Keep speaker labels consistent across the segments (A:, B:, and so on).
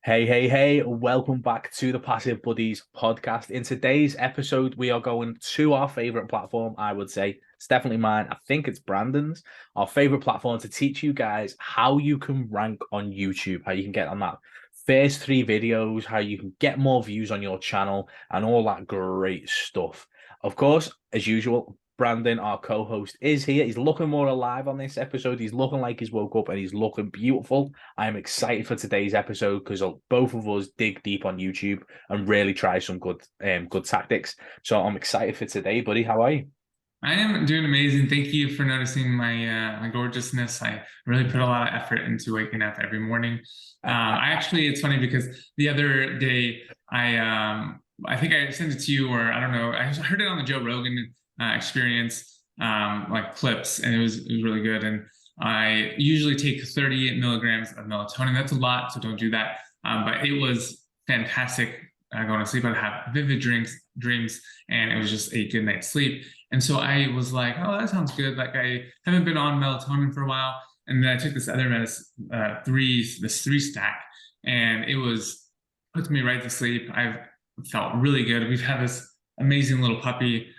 A: Hey, hey, hey, welcome back to the Passive Buddies podcast. In today's episode, we are going to our favorite platform, I would say. It's definitely mine. I think it's Brandon's, our favorite platform to teach you guys how you can rank on YouTube, how you can get on that first three videos, how you can get more views on your channel, and all that great stuff. Of course, as usual, Brandon, our co-host, is here. He's looking more alive on this episode. He's looking like he's woke up and he's looking beautiful. I'm excited for today's episode because both of us dig deep on YouTube and really try some good tactics. So I'm excited for today, buddy. How are you?
B: I am doing amazing. Thank you for noticing my gorgeousness. I really put a lot of effort into waking up every morning. It's funny because the other day I think I sent it to you, or I don't know. I heard it on the Joe Rogan experience, like clips, and it was really good. And I usually take 30 milligrams of melatonin. That's a lot, so don't do that. But it was fantastic. Going to sleep, I'd have vivid dreams, and it was just a good night's sleep. And so I was like, oh, that sounds good. Like I haven't been on melatonin for a while. And then I took this other medicine, this three stack, and it was put me right to sleep. I've felt really good. We've had this amazing little puppy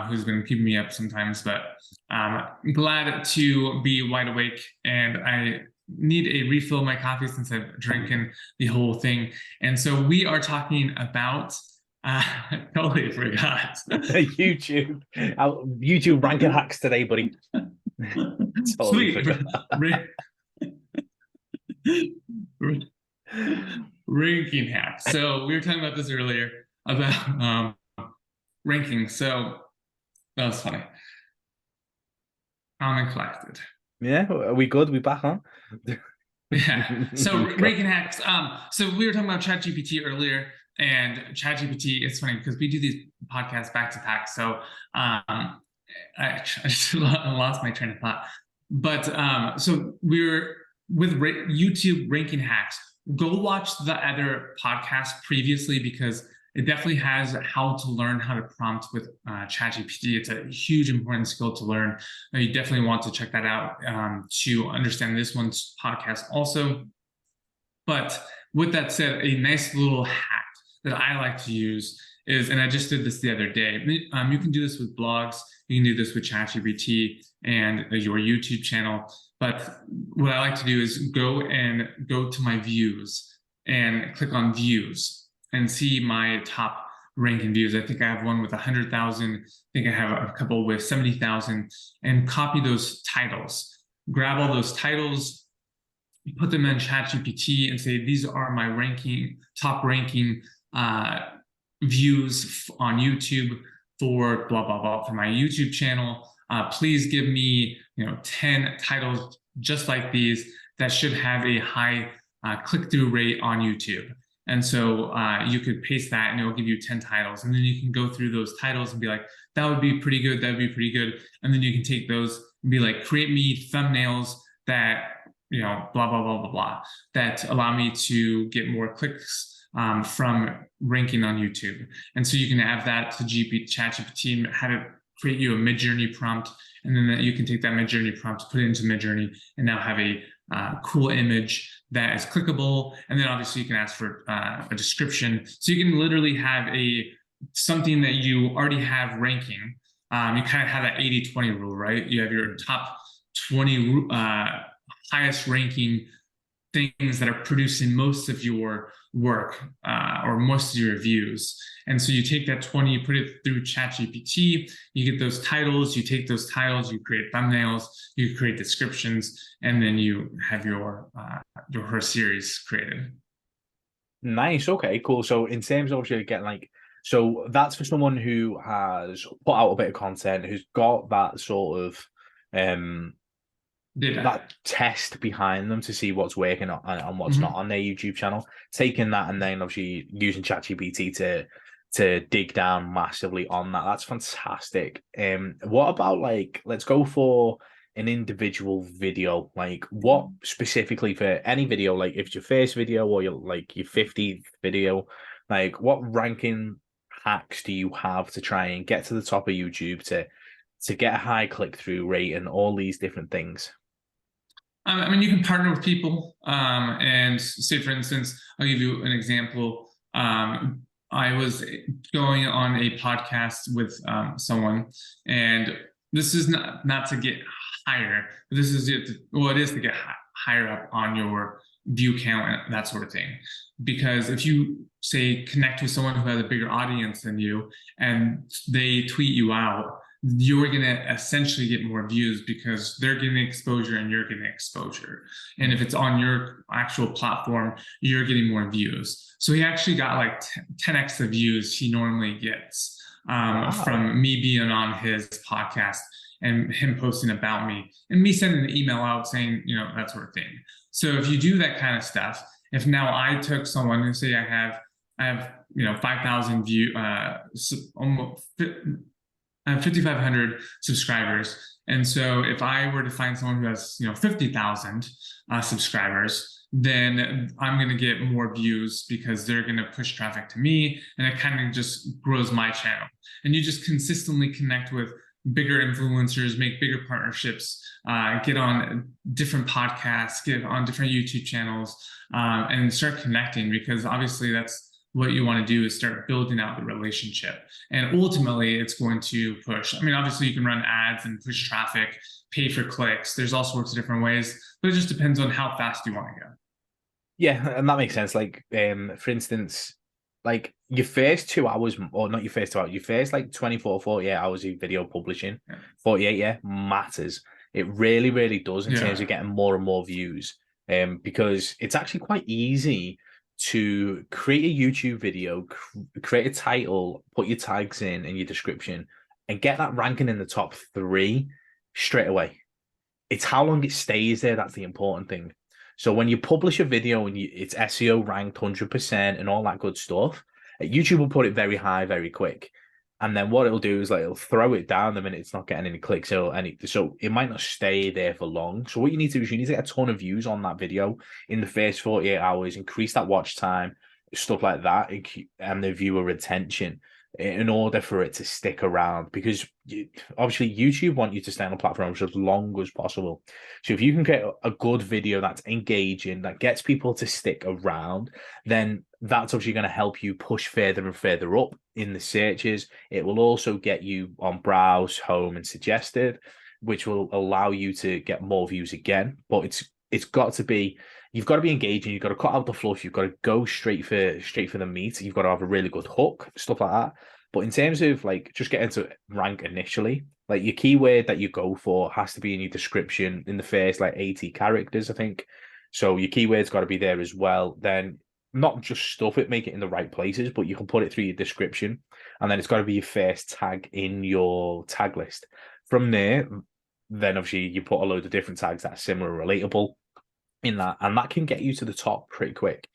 B: who's been keeping me up sometimes, but I'm glad to be wide awake. And I need a refill of my coffee since I've drinking the whole thing. And so we are talking about I totally forgot.
A: YouTube ranking hacks today, buddy. Totally
B: Sweet.
A: forgot.
B: Ranking hacks. So we were talking about this earlier about ranking. So that was funny. Calm and collected.
A: Yeah, are we good? We back on?
B: Yeah. So ranking hacks. So we were talking about ChatGPT earlier, and ChatGPT. It's funny because we do these podcasts back to back. So I just lost my train of thought. But so we're with YouTube ranking hacks. Go watch the other podcasts previously because it definitely has how to learn how to prompt with ChatGPT. It's a huge important skill to learn. You definitely want to check that out to understand this one's podcast also. But with that said, a nice little hack that I like to use is, and I just did this the other day. You can do this with blogs. You can do this with ChatGPT and your YouTube channel. But what I like to do is go to my views and click on views and see my top ranking views. I think I have one with 100,000. I think I have a couple with 70,000, and copy those titles. Grab all those titles, put them in ChatGPT and say, these are my top ranking views on YouTube for blah, blah, blah, for my YouTube channel. Please give me 10 titles just like these that should have a high click-through rate on YouTube. And so you could paste that and it'll give you 10 titles. And then you can go through those titles and be like, that would be pretty good. That would be pretty good. And then you can take those and be like, create me thumbnails that, blah, blah, blah, blah, blah, that allow me to get more clicks from ranking on YouTube. And so you can have that to ChatGPT and have it create you a Midjourney prompt. And then you can take that Midjourney prompt, put it into Midjourney, and now have a cool image that is clickable. And then obviously you can ask for a description. So you can literally have something that you already have ranking. You kind of have that 80-20 rule, right? You have your top 20 highest ranking things that are producing most of your work or most of your views. And so you take that 20, you put it through ChatGPT, you get those titles, you take those titles, you create thumbnails, you create descriptions, and then you have your series created.
A: Nice. Okay, cool. So in terms of obviously getting so that's for someone who has put out a bit of content, who's got that sort of that test behind them to see what's working and what's not on their YouTube channel, taking that and then obviously using ChatGPT to dig down massively on that. That's fantastic. What about let's go for an individual video. Like what specifically for any video, like if it's your first video or your 50th video, like what ranking hacks do you have to try and get to the top of YouTube to get a high click-through rate and all these different things?
B: I mean, you can partner with people, and say, for instance, I'll give you an example. I was going on a podcast with someone, and this is not to get higher. This is it. Well, it is to get higher up on your view count and that sort of thing. Because if you say connect with someone who has a bigger audience than you, and they tweet you out, you're going to essentially get more views because they're getting exposure and you're getting exposure. And if it's on your actual platform, you're getting more views. So he actually got like 10x the views he normally gets from me being on his podcast and him posting about me and me sending an email out saying, that sort of thing. So if you do that kind of stuff, if now I took someone and say I have 5,000 view, almost 5,500 subscribers. And so if I were to find someone who has 50,000 subscribers, then I'm going to get more views because they're going to push traffic to me, and it kind of just grows my channel. And you just consistently connect with bigger influencers, make bigger partnerships, get on different podcasts, get on different YouTube channels, and start connecting, because obviously that's what you want to do, is start building out the relationship. And ultimately it's going to push. I mean, obviously you can run ads and push traffic, pay for clicks. There's all sorts of different ways, but it just depends on how fast you want to go.
A: Yeah, and that makes sense. Like, for instance, like your first 2 hours, or not your first 2 hours, your first like 24, 48 hours of video publishing, 48, yeah, matters. It really, really does in terms of getting more and more views. Because it's actually quite easy to create a YouTube video, create a title, put your tags in and your description, and get that ranking in the top 3 straight away. It's how long it stays there that's the important thing. So when you publish a video and it's SEO ranked 100% and all that good stuff, YouTube will put it very high very quick. And then what it'll do is like it'll throw it down the minute it's not getting any clicks. So it might not stay there for long. So what you need to do is you need to get a ton of views on that video in the first 48 hours, increase that watch time, stuff like that, and the viewer retention in order for it to stick around, because obviously YouTube want you to stay on the platform for as long as possible. So if you can get a good video that's engaging, that gets people to stick around, then that's obviously going to help you push further and further up in the searches. It will also get you on browse, home, and suggested, which will allow you to get more views again. But it's got to be, you've got to be engaging. You've got to cut out the fluff. You've got to go straight for the meat. You've got to have a really good hook, stuff like that. But in terms of like just getting to rank initially, like your keyword that you go for has to be in your description in the first like 80 characters, I think. So your keyword's got to be there as well. Then not just stuff it, make it in the right places, but you can put it through your description. And then it's got to be your first tag in your tag list. From there, then obviously you put a load of different tags that are similar, relatable in that, and that can get you to the top pretty quick.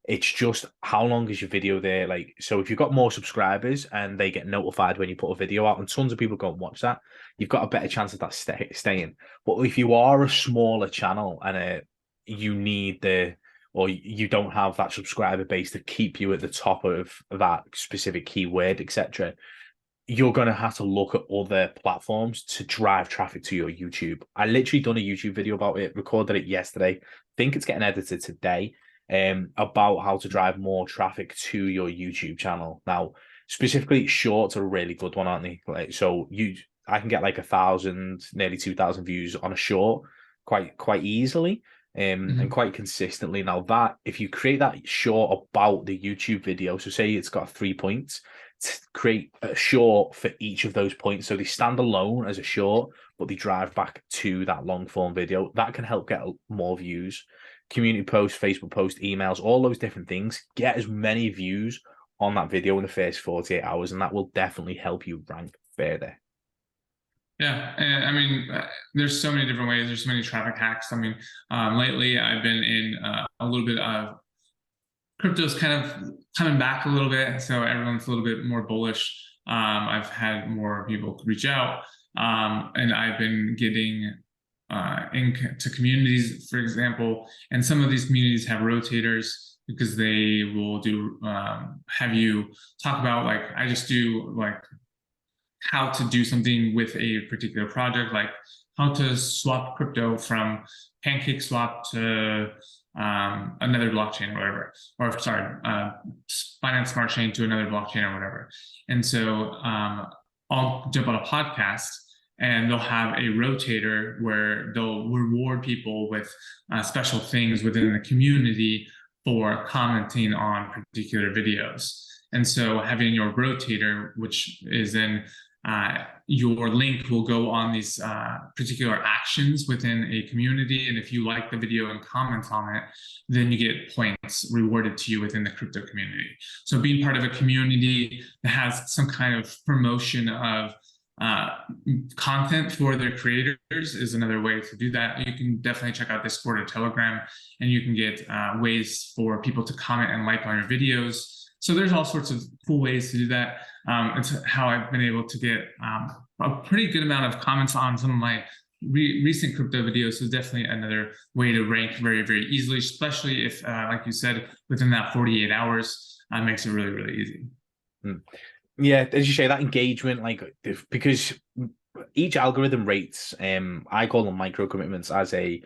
A: It's just how long is your video there? Like, so if you've got more subscribers and they get notified when you put a video out and tons of people go and watch that, you've got a better chance of that staying. But if you are a smaller channel and you need or you don't have that subscriber base to keep you at the top of that specific keyword, etc., you're going to have to look at other platforms to drive traffic to your YouTube. I literally done a YouTube video about it, recorded it yesterday. I think it's getting edited today, about how to drive more traffic to your YouTube channel. Now, specifically, shorts are a really good one, aren't they? Like, so I can get like 1,000, nearly 2,000 views on a short quite easily, and quite consistently. Now that if you create that short about the YouTube video, so say it's got 3 points, to create a short for each of those points, so they stand alone as a short, but they drive back to that long form video, that can help get more views. Community posts, Facebook posts, emails, all those different things, get as many views on that video in the first 48 hours, and that will definitely help you rank further.
B: Yeah, and I mean, there's so many different ways. There's so many traffic hacks. I mean, lately I've been in a little bit of crypto's kind of coming back a little bit, so everyone's a little bit more bullish. I've had more people reach out, and I've been getting into communities, for example, and some of these communities have rotators because they will do have you talk about, like, I just do like how to do something with a particular project, like how to swap crypto from Pancake Swap to another blockchain or whatever, or sorry, Binance Smart Chain to another blockchain or whatever. And so I'll jump on a podcast and they'll have a rotator where they'll reward people with special things within the community for commenting on particular videos. And so having your rotator, which is then your link will go on these particular actions within a community. And if you like the video and comment on it, then you get points rewarded to you within the crypto community. So being part of a community that has some kind of promotion of content for their creators is another way to do that. You can definitely check out Discord or Telegram, and you can get ways for people to comment and like on your videos. So there's all sorts of cool ways to do that. It's how I've been able to get a pretty good amount of comments on some of my recent crypto videos. So definitely another way to rank very, very easily, especially if, like you said, within that 48 hours, makes it really, really easy.
A: Yeah, as you say, that engagement, because each algorithm rates, I call them micro commitments as a,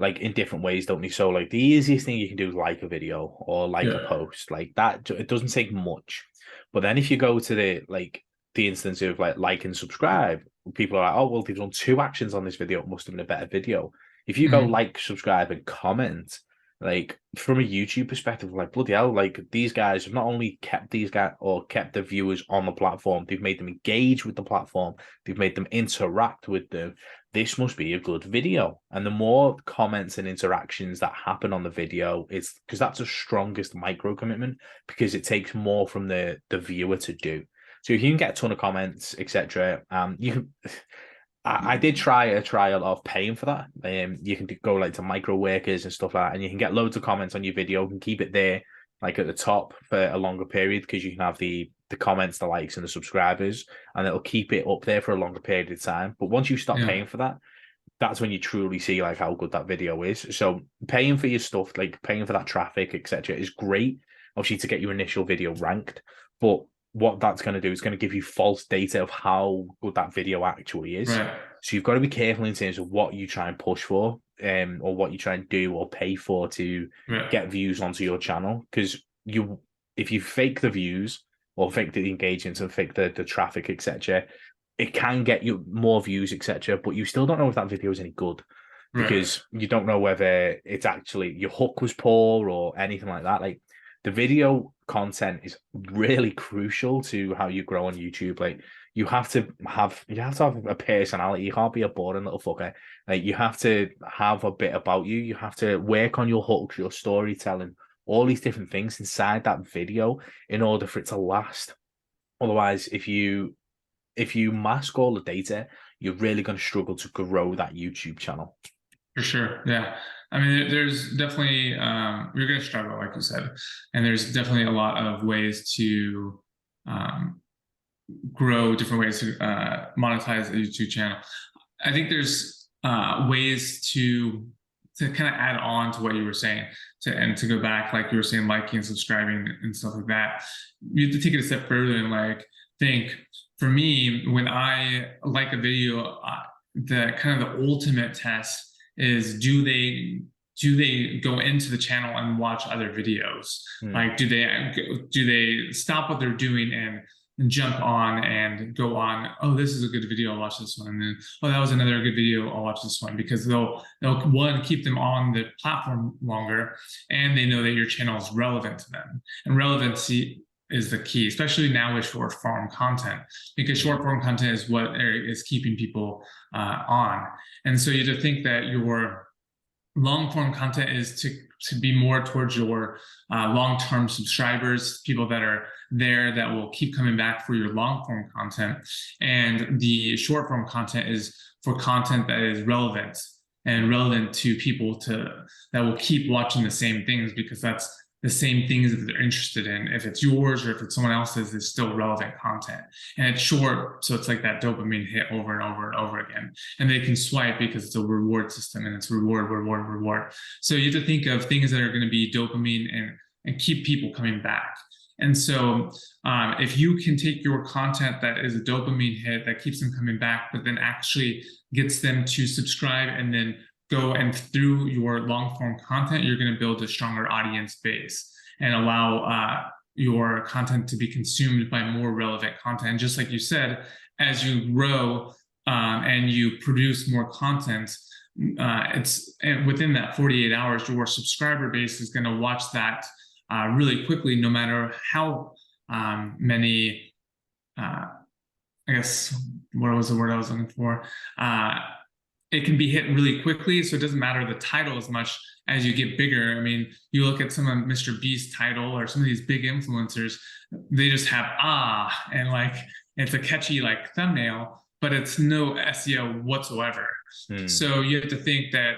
A: in different ways, don't they? So like the easiest thing you can do is like a video or like a post, like that. It doesn't take much. But then if you go to the instance of like and subscribe, people are like, oh, well, they've done 2 actions on this video. It must have been a better video. If you go like, subscribe, and comment, from a YouTube perspective, bloody hell, these guys have not only kept these guys or kept the viewers on the platform, they've made them engage with the platform, they've made them interact with them. This must be a good video. And the more comments and interactions that happen on the video, it's because that's the strongest micro commitment, because it takes more from the viewer to do. So if you can get a ton of comments, etc., you can. I did try a trial of paying for that. You can go to micro workers and stuff like that, and you can get loads of comments on your video and keep it there, at the top for a longer period, because you can have the comments, the likes, and the subscribers, and it'll keep it up there for a longer period of time. But once you stop paying for that, that's when you truly see how good that video is. So paying for your stuff, paying for that traffic, etc., is great, obviously, to get your initial video ranked. But what that's going to do is going to give you false data of how good that video actually is.
B: Right.
A: So you've got to be careful in terms of what you try and push for, or what you try and do or pay for to get views onto your channel. Because if you fake the views or fake the engagements and fake the traffic, etc., it can get you more views, etc., but you still don't know if that video is any good, because you don't know whether it's actually your hook was poor or anything like that. The video content is really crucial to how you grow on YouTube. You have to have a personality. You can't be a boring little fucker. You have to have a bit about you. You have to work on your hooks, your storytelling, all these different things inside that video in order for it to last. Otherwise, if you mask all the data, you're really going to struggle to grow that YouTube channel.
B: For sure. Yeah. I mean, there's definitely, you're going to struggle, like you said, and there's definitely a lot of ways to grow, different ways to monetize a YouTube channel. I think there's ways to kind of add on to what you were saying, and to go back, like you were saying, liking, subscribing, and stuff like that. You have to take it a step further and think. For me, when I like a video, the kind of the ultimate test is, do they go into the channel and watch other videos? Do they stop what they're doing and jump on and go on, oh, this is a good video, I'll watch this one, and then, oh, that was another good video, I'll watch this one, because they'll one, keep them on the platform longer, and they know that your channel is relevant to them. And relevancy is the key, especially now with short form content, because short form content is what is keeping people on. And so you have to think that your long form content is to be more towards your long-term subscribers, people that are there that will keep coming back for your long form content. And the short form content is for content that is relevant to people that will keep watching the same things, because that's the same things that they're interested in. If it's yours or if it's someone else's, it's still relevant content. And it's short, so it's like that dopamine hit over and over and over again. And they can swipe because it's a reward system, and it's reward. So you have to think of things that are going to be dopamine and keep people coming back. And so if you can take your content that is a dopamine hit that keeps them coming back, but then actually gets them to subscribe and then go, and through your long form content, you're going to build a stronger audience base and allow your content to be consumed by more relevant content. And just like you said, as you grow and you produce more content, and within that 48 hours, your subscriber base is going to watch that really quickly, no matter how many, I guess, what was the word I was looking for? It can be hit really quickly, so it doesn't matter the title as much as you get bigger. I mean, you look at some of Mr. Beast's title or some of these big influencers, they just have and like it's a catchy like thumbnail, but it's no SEO whatsoever. So you have to think that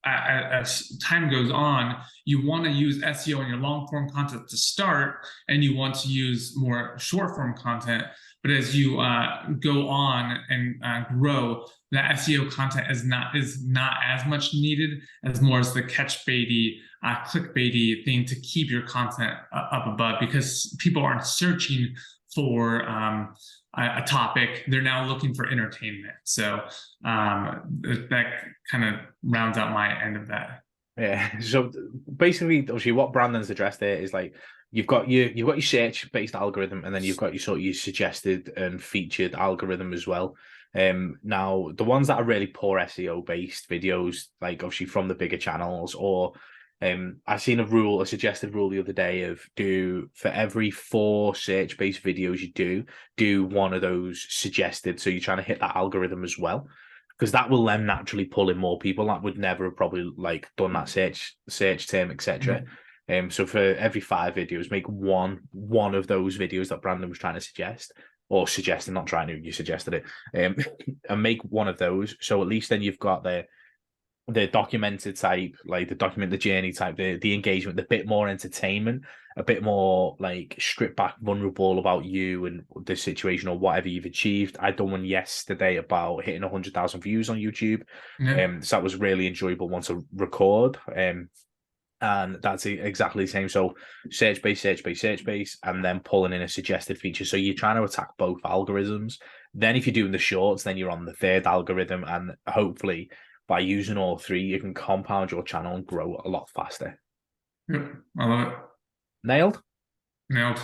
B: as time goes on, you want to use SEO in your long form content to start, and you want to use more short form content. But as you go on and grow, the SEO content is not as much needed as more as the catch baity, clickbaity thing to keep your content up above, because people aren't searching for a topic, they're now looking for entertainment. So that kind of rounds out my end of that.
A: Yeah. So basically, obviously, what Brandon's addressed there is like you've got your search based algorithm, and then you've got your sort of your suggested and featured algorithm as well. Now the ones that are really poor SEO based videos, like obviously from the bigger channels, or I've seen a suggested rule the other day of for every 4 search based videos you do one of those suggested. So you're trying to hit that algorithm as well, because that will then naturally pull in more people that would never have probably like done that search term, etc. So for every 5 videos, make one of those videos that Brandon was trying to suggest, or suggested, not trying to, you suggested it, and make one of those. So at least then you've got the documented type, like the document the journey type, the engagement, the bit more entertainment, a bit more like stripped back, vulnerable about you and the situation or whatever you've achieved. I done one yesterday about hitting 100,000 views on YouTube. So that was really enjoyable one to record. And that's exactly the same. So search base, and then pulling in a suggested feature. So you're trying to attack both algorithms. Then if you're doing the shorts, then you're on the 3rd algorithm, and hopefully by using all 3, you can compound your channel and grow a lot faster.
B: Yep, I love it.
A: Nailed?
B: Nailed.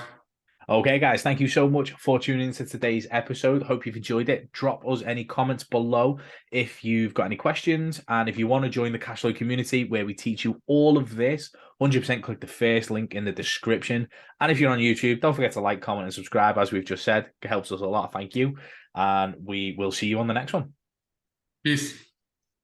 A: Okay, guys, thank you so much for tuning into today's episode. Hope you've enjoyed it. Drop us any comments below if you've got any questions. And if you want to join the Cashflow community where we teach you all of this, 100% click the first link in the description. And if you're on YouTube, don't forget to like, comment, and subscribe, as we've just said. It helps us a lot. Thank you. And we will see you on the next one.
B: Peace.